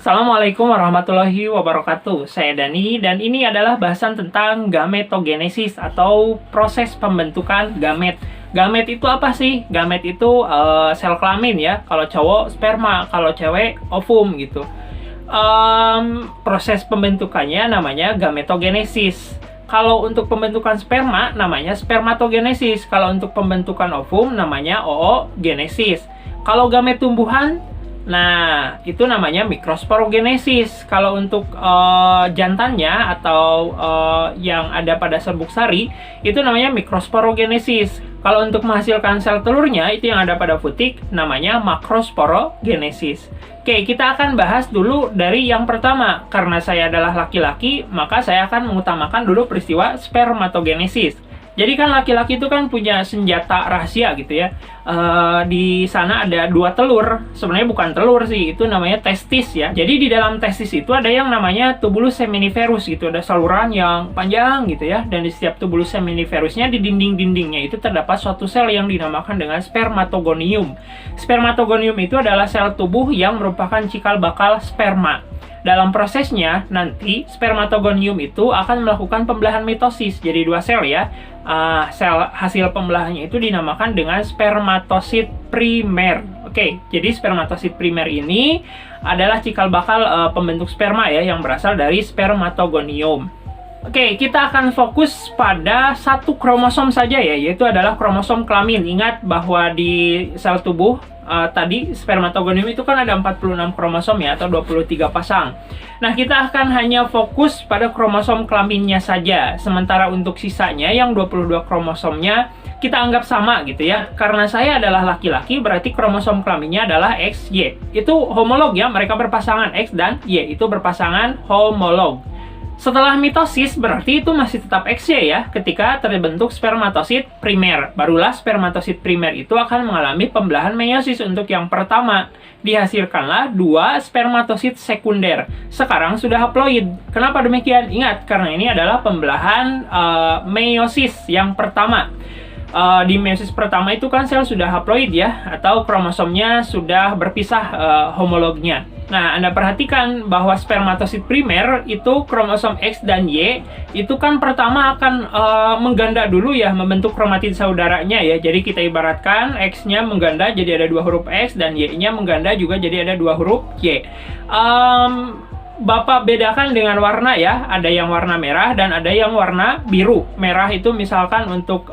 Assalamualaikum warahmatullahi wabarakatuh. Saya Dani dan ini adalah bahasan tentang gametogenesis atau proses pembentukan gamet. Gamet itu apa sih? Gamet itu sel kelamin ya. Kalau cowok sperma, kalau cewek ovum gitu. Proses pembentukannya namanya gametogenesis. Kalau untuk pembentukan sperma namanya spermatogenesis. Kalau untuk pembentukan ovum namanya oogenesis. Kalau gamet tumbuhan, nah, itu namanya mikrosporogenesis. Kalau untuk jantannya atau yang ada pada serbuk sari, itu namanya mikrosporogenesis. Kalau untuk menghasilkan sel telurnya, itu yang ada pada putik, namanya makrosporogenesis. Oke, kita akan bahas dulu dari yang pertama. Karena saya adalah laki-laki, maka saya akan mengutamakan dulu peristiwa spermatogenesis. Jadi kan laki-laki itu kan punya senjata rahasia gitu ya. Di sana ada dua telur. Sebenarnya bukan telur sih, itu namanya testis ya. Jadi di dalam testis itu ada yang namanya tubulus seminiferus gitu. Ada saluran yang panjang gitu ya. Dan di setiap tubulus seminiferusnya di dinding-dindingnya itu terdapat suatu sel yang dinamakan dengan spermatogonium. Spermatogonium itu adalah sel tubuh yang merupakan cikal bakal sperma. Dalam prosesnya, nanti spermatogonium itu akan melakukan pembelahan mitosis. Jadi dua sel ya. Sel hasil pembelahannya itu dinamakan dengan spermatosit primer. Oke, jadi spermatosit primer ini adalah cikal bakal pembentuk sperma ya, yang berasal dari spermatogonium. Oke, kita akan fokus pada satu kromosom saja ya, yaitu adalah kromosom kelamin. Ingat bahwa di sel tubuh tadi spermatogonium itu kan ada 46 kromosom ya, atau 23 pasang. Nah, kita akan hanya fokus pada kromosom kelaminnya saja. Sementara untuk sisanya yang 22 kromosomnya kita anggap sama gitu ya. Karena saya adalah laki-laki, berarti kromosom kelaminnya adalah XY. Itu homolog ya, mereka berpasangan, X dan Y itu berpasangan homolog. Setelah mitosis berarti itu masih tetap XY ya, ketika terbentuk spermatosit primer. Barulah spermatosit primer itu akan mengalami pembelahan meiosis. Untuk yang pertama, dihasilkanlah dua spermatosit sekunder. Sekarang sudah haploid. Kenapa demikian? Ingat, karena ini adalah pembelahan meiosis yang pertama. Di meiosis pertama itu kan sel sudah haploid ya, atau kromosomnya sudah berpisah homolognya. Nah, Anda perhatikan bahwa spermatosit primer itu kromosom X dan Y itu kan pertama akan mengganda dulu ya, membentuk kromatid saudaranya ya. Jadi kita ibaratkan X-nya mengganda jadi ada dua huruf X dan Y-nya mengganda juga jadi ada dua huruf Y. Bapak bedakan dengan warna ya, ada yang warna merah dan ada yang warna biru. Merah itu misalkan untuk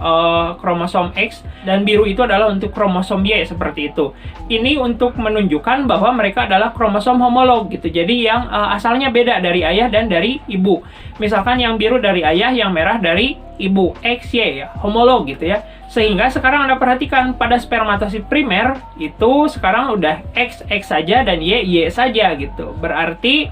kromosom X dan biru itu adalah untuk kromosom Y, seperti itu. Ini untuk menunjukkan bahwa mereka adalah kromosom homolog gitu. Jadi yang asalnya beda dari ayah dan dari ibu. Misalkan yang biru dari ayah, yang merah dari ibu, XY ya, homolog gitu ya. Sehingga sekarang Anda perhatikan pada spermatosit primer itu sekarang udah XX saja dan Y saja gitu. Berarti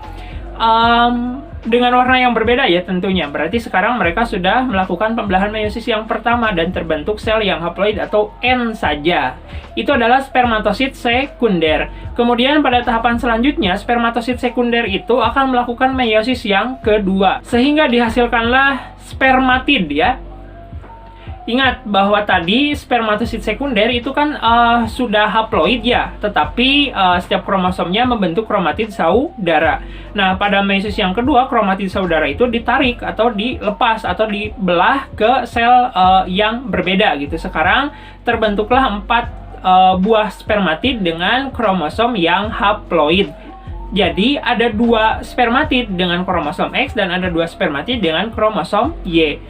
dengan warna yang berbeda ya tentunya. Berarti sekarang mereka sudah melakukan pembelahan meiosis yang pertama dan terbentuk sel yang haploid atau N saja. Itu adalah spermatosit sekunder. Kemudian pada tahapan selanjutnya, spermatosit sekunder itu akan melakukan meiosis yang kedua. Sehingga dihasilkanlah spermatid ya. Ingat bahwa tadi spermatosit sekunder itu kan sudah haploid ya, tetapi setiap kromosomnya membentuk kromatid saudara. Nah, pada meiosis yang kedua, kromatid saudara itu ditarik atau dilepas atau dibelah ke sel yang berbeda gitu. Sekarang terbentuklah 4 buah spermatid dengan kromosom yang haploid. Jadi ada 2 spermatid dengan kromosom X dan ada 2 spermatid dengan kromosom Y.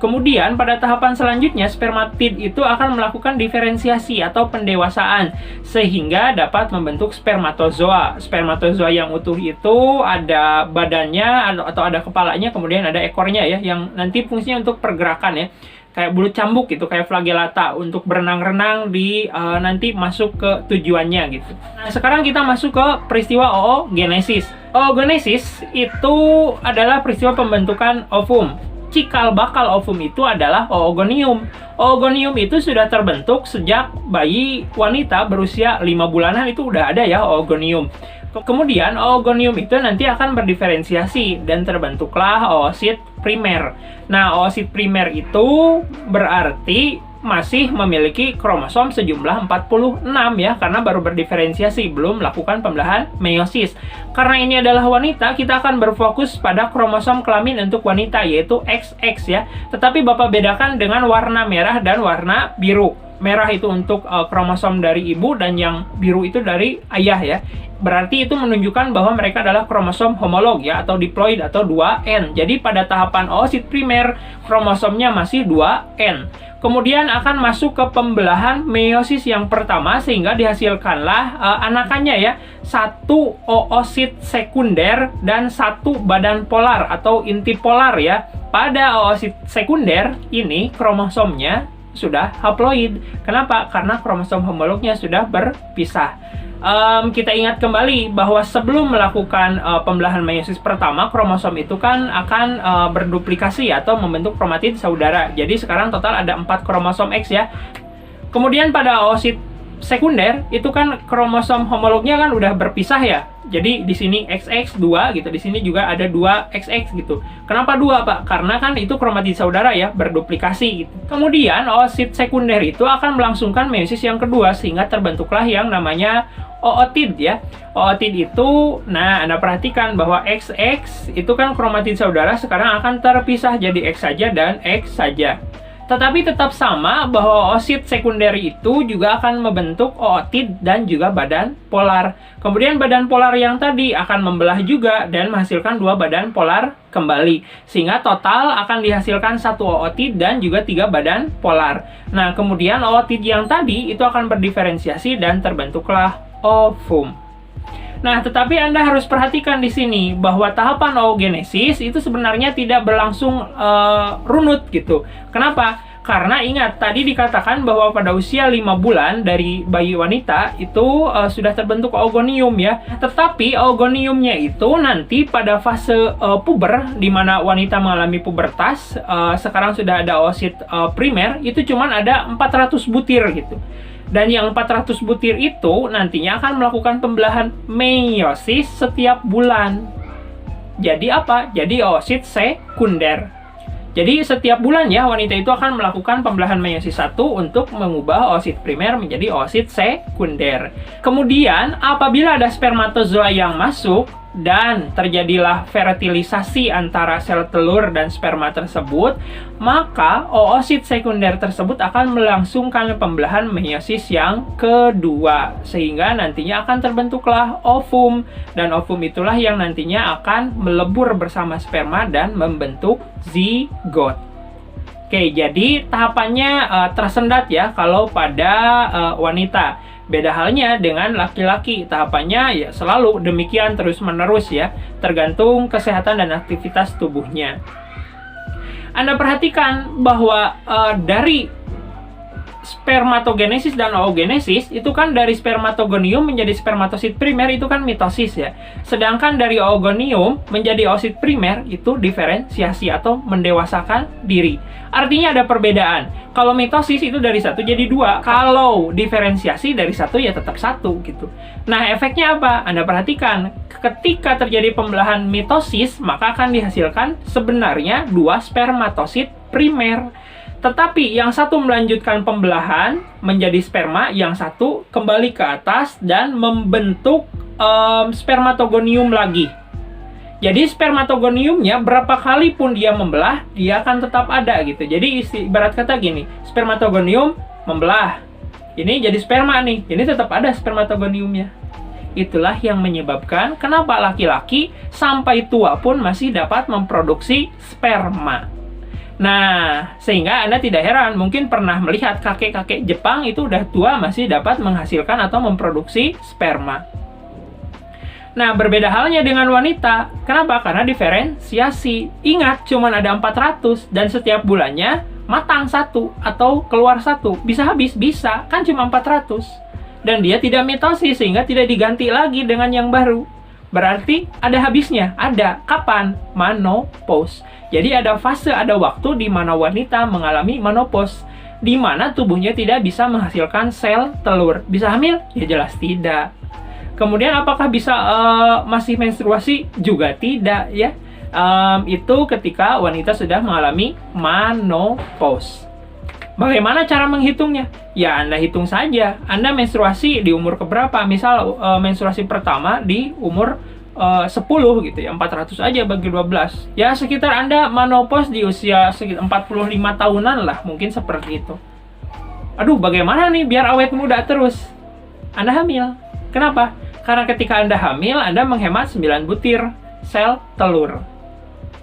Kemudian pada tahapan selanjutnya spermatid itu akan melakukan diferensiasi atau pendewasaan sehingga dapat membentuk spermatozoa. Spermatozoa yang utuh itu ada badannya atau ada kepalanya, kemudian ada ekornya ya, yang nanti fungsinya untuk pergerakan ya. Kayak bulu cambuk gitu, kayak flagellata untuk berenang-renang di nanti masuk ke tujuannya gitu. Nah, sekarang kita masuk ke peristiwa oogenesis. Oogenesis itu adalah peristiwa pembentukan ovum. Cikal bakal ovum itu adalah oogonium. Oogonium itu sudah terbentuk sejak bayi wanita berusia 5 bulanan itu udah ada ya oogonium. Kemudian oogonium itu nanti akan berdiferensiasi dan terbentuklah oosit primer. Nah, oosit primer itu berarti masih memiliki kromosom sejumlah 46 ya, karena baru berdiferensiasi, belum melakukan pembelahan meiosis. Karena ini adalah wanita, kita akan berfokus pada kromosom kelamin untuk wanita, yaitu XX ya. Tetapi Bapak bedakan dengan warna merah dan warna biru. Merah itu untuk kromosom dari ibu dan yang biru itu dari ayah ya. Berarti itu menunjukkan bahwa mereka adalah kromosom homolog ya, atau diploid atau 2N. Jadi pada tahapan oosit primer, kromosomnya masih 2N. Kemudian akan masuk ke pembelahan meiosis yang pertama, sehingga dihasilkanlah anakannya ya, satu oosit sekunder dan satu badan polar atau inti polar ya. Pada oosit sekunder ini kromosomnya sudah haploid. Kenapa? Karena kromosom homolognya sudah berpisah. Kita ingat kembali bahwa sebelum melakukan pembelahan meiosis pertama, kromosom itu kan akan berduplikasi atau membentuk kromatid saudara. Jadi sekarang total ada 4 kromosom X ya. Kemudian pada oosit sekunder itu kan kromosom homolognya kan udah berpisah ya. Jadi di sini XX 2 gitu, di sini juga ada 2 XX gitu. Kenapa 2, Pak? Karena kan itu kromatid saudara ya, berduplikasi gitu. Kemudian oosit sekunder itu akan melangsungkan meiosis yang kedua, sehingga terbentuklah yang namanya ootid ya. Ootid itu, nah Anda perhatikan bahwa XX itu kan kromatid saudara sekarang akan terpisah jadi X saja dan X saja. Tetapi tetap sama bahwa oosit sekunder itu juga akan membentuk ootid dan juga badan polar. Kemudian badan polar yang tadi akan membelah juga dan menghasilkan 2 badan polar kembali. Sehingga total akan dihasilkan 1 ootid dan juga 3 badan polar. Nah, kemudian ootid yang tadi itu akan berdiferensiasi dan terbentuklah ovum. Nah, tetapi Anda harus perhatikan di sini bahwa tahapan oogenesis itu sebenarnya tidak berlangsung runut gitu. Kenapa? Karena ingat, tadi dikatakan bahwa pada usia 5 bulan dari bayi wanita itu sudah terbentuk oogonium ya. Tetapi oogoniumnya itu nanti pada fase puber, di mana wanita mengalami pubertas, sekarang sudah ada oosit primer, itu cuman ada 400 butir gitu. Dan yang 400 butir itu nantinya akan melakukan pembelahan meiosis setiap bulan. Jadi apa? Jadi oosit sekunder. Jadi setiap bulan ya, wanita itu akan melakukan pembelahan meiosis 1 untuk mengubah oosit primer menjadi oosit sekunder. Kemudian apabila ada spermatozoa yang masuk dan terjadilah fertilisasi antara sel telur dan sperma tersebut, maka oosit sekunder tersebut akan melangsungkan pembelahan meiosis yang kedua, sehingga nantinya akan terbentuklah ovum, dan ovum itulah yang nantinya akan melebur bersama sperma dan membentuk zigot. Oke, jadi tahapannya tersendat ya kalau pada wanita. Beda halnya dengan laki-laki, tahapannya ya selalu demikian terus-menerus ya, tergantung kesehatan dan aktivitas tubuhnya. Anda perhatikan bahwa dari spermatogenesis dan oogenesis itu kan dari spermatogonium menjadi spermatosit primer itu kan mitosis ya. Sedangkan dari oogonium menjadi oosit primer itu diferensiasi atau mendewasakan diri. Artinya ada perbedaan. Kalau mitosis itu dari 1 jadi 2. Kalau diferensiasi dari 1 ya tetap 1 gitu. Nah, efeknya apa? Anda perhatikan, ketika terjadi pembelahan mitosis, maka akan dihasilkan sebenarnya 2 spermatosit primer. Tetapi yang satu melanjutkan pembelahan menjadi sperma, yang satu kembali ke atas dan membentuk spermatogonium lagi. Jadi spermatogoniumnya berapa kali pun dia membelah, dia akan tetap ada gitu. Jadi ibarat kata gini, spermatogonium membelah, ini jadi sperma nih, ini tetap ada spermatogoniumnya. Itulah yang menyebabkan kenapa laki-laki sampai tua pun masih dapat memproduksi sperma. Nah, sehingga Anda tidak heran, mungkin pernah melihat kakek-kakek Jepang itu udah tua masih dapat menghasilkan atau memproduksi sperma. Nah, berbeda halnya dengan wanita. Kenapa? Karena diferensiasi. Ingat, cuma ada 400 dan setiap bulannya matang 1 atau keluar 1. Bisa habis? Bisa. Kan cuma 400. Dan dia tidak mitosis sehingga tidak diganti lagi dengan yang baru. Berarti ada habisnya. Ada. Kapan? Menopause. Jadi ada fase, ada waktu di mana wanita mengalami menopause, di mana tubuhnya tidak bisa menghasilkan sel telur. Bisa hamil? Ya jelas tidak. Kemudian apakah bisa masih menstruasi? Juga tidak ya. Itu ketika wanita sudah mengalami menopause. Bagaimana cara menghitungnya? Ya, Anda hitung saja. Anda menstruasi di umur keberapa? Misal menstruasi pertama di umur 10 gitu ya, 400 aja bagi 12. Ya, sekitar Anda menopause di usia sekitar 45 tahunan lah, mungkin seperti itu. Aduh, bagaimana nih biar awet muda terus? Anda hamil. Kenapa? Karena ketika Anda hamil, Anda menghemat 9 butir sel telur.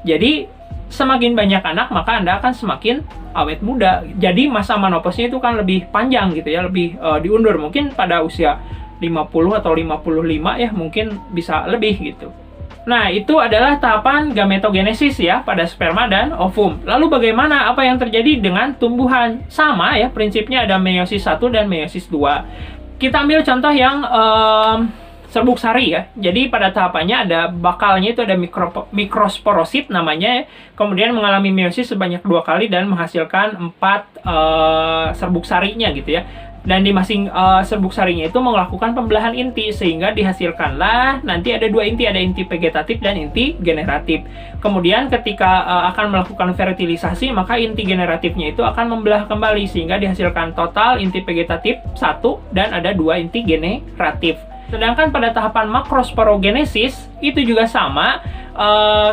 Jadi, semakin banyak anak, maka Anda akan semakin awet muda. Jadi, masa menopause-nya itu kan lebih panjang gitu ya, lebih diundur. Mungkin pada usia 50 atau 55 ya, mungkin bisa lebih gitu. Nah, itu adalah tahapan gametogenesis ya pada sperma dan ovum. Lalu bagaimana apa yang terjadi dengan tumbuhan? Sama ya, prinsipnya ada meiosis 1 dan meiosis 2. Kita ambil contoh yang serbuk sari ya. Jadi pada tahapannya ada bakalnya itu ada mikrosporosit namanya ya. Kemudian mengalami meiosis sebanyak 2 kali dan menghasilkan 4 serbuk sarinya gitu ya. Dan di masing serbuk sarinya itu melakukan pembelahan inti sehingga dihasilkanlah nanti ada 2 inti, ada inti vegetatif dan inti generatif. Kemudian ketika akan melakukan fertilisasi, maka inti generatifnya itu akan membelah kembali sehingga dihasilkan total inti vegetatif 1 dan ada 2 inti generatif. Sedangkan pada tahapan makrosporogenesis itu juga sama.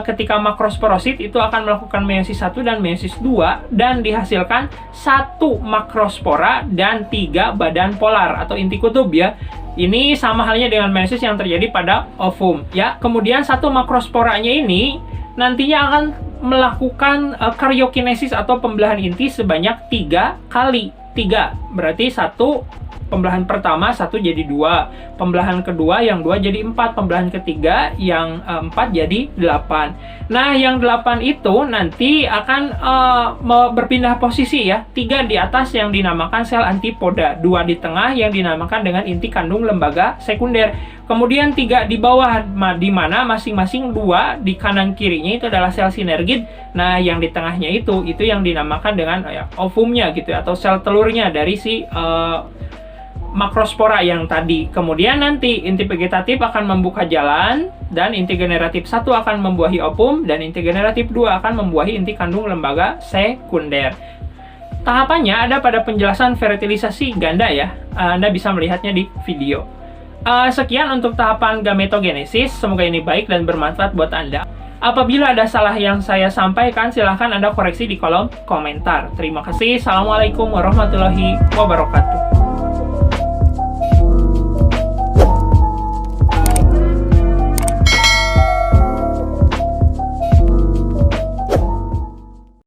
Ketika makrosporosit itu akan melakukan meiosis 1 dan meiosis 2 dan dihasilkan 1 makrospora dan 3 badan polar atau inti kutub ya. Ini sama halnya dengan meiosis yang terjadi pada ovum ya. Kemudian 1 makrosporanya ini nantinya akan melakukan karyokinesis atau pembelahan inti sebanyak 3 kali. 3 berarti 1 pembelahan pertama 1 jadi 2, pembelahan kedua yang 2 jadi 4, pembelahan ketiga yang 4 jadi 8. Nah, yang 8 itu nanti akan berpindah posisi ya. 3 di atas yang dinamakan sel antipoda, 2 di tengah yang dinamakan dengan inti kandung lembaga sekunder. Kemudian 3 di bawah, di mana masing-masing 2 di kanan kirinya itu adalah sel sinergid. Nah, yang di tengahnya itu yang dinamakan dengan ovumnya gitu ya, atau sel telurnya dari si makrospora yang tadi. Kemudian nanti inti vegetatif akan membuka jalan dan inti generatif 1 akan membuahi ovum dan inti generatif 2 akan membuahi inti kandung lembaga sekunder. Tahapannya ada pada penjelasan fertilisasi ganda ya. Anda bisa melihatnya di video. Sekian untuk tahapan gametogenesis. Semoga ini baik dan bermanfaat buat Anda. Apabila ada salah yang saya sampaikan, silahkan Anda koreksi di kolom komentar. Terima kasih. Assalamualaikum warahmatullahi wabarakatuh.